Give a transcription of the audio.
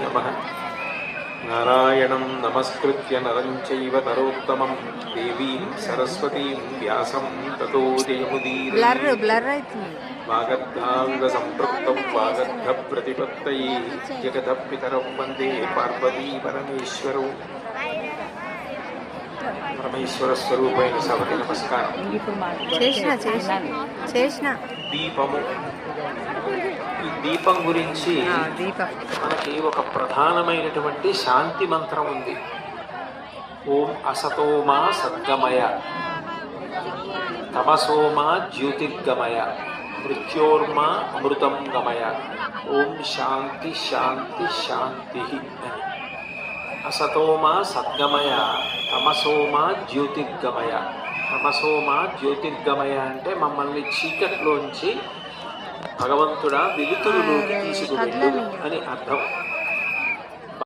నమః. నారాయణం నమస్కృత్య నరం చైవ నరోత్తమం దేవీం సరస్వతీం వ్యాసం తతో జయముదీరయేత్. వాగర్ధాంగ సంపృక్తం వాగర్ధ ప్రతిపత్తయే జగత పితరం వందే పార్వతీ పరమేశ్వరౌ. పరమేశ్వర స్వరూపైన సభకి నమస్కారం. దీపము. ఈ దీపం గురించి మనకి ఒక ప్రధానమైనటువంటి శాంతి మంత్రం ఉంది. ఓం అసతోమా సద్గమయ తమసోమా జ్యోతిర్గమయ మృత్యోర్మా అమృతం గమయ. ఓం శాంతి శాంతి శాంతి అని. అసతోమా సద్గమయ తమసోమా జ్యోతిర్గమయ. తమసోమా జ్యోతిర్గమయ అంటే మమ్మల్ని చీకట్లోంచి భగవంతుడా వెలుతురులోకి తీసుకువెళ్ళు అని అర్థం.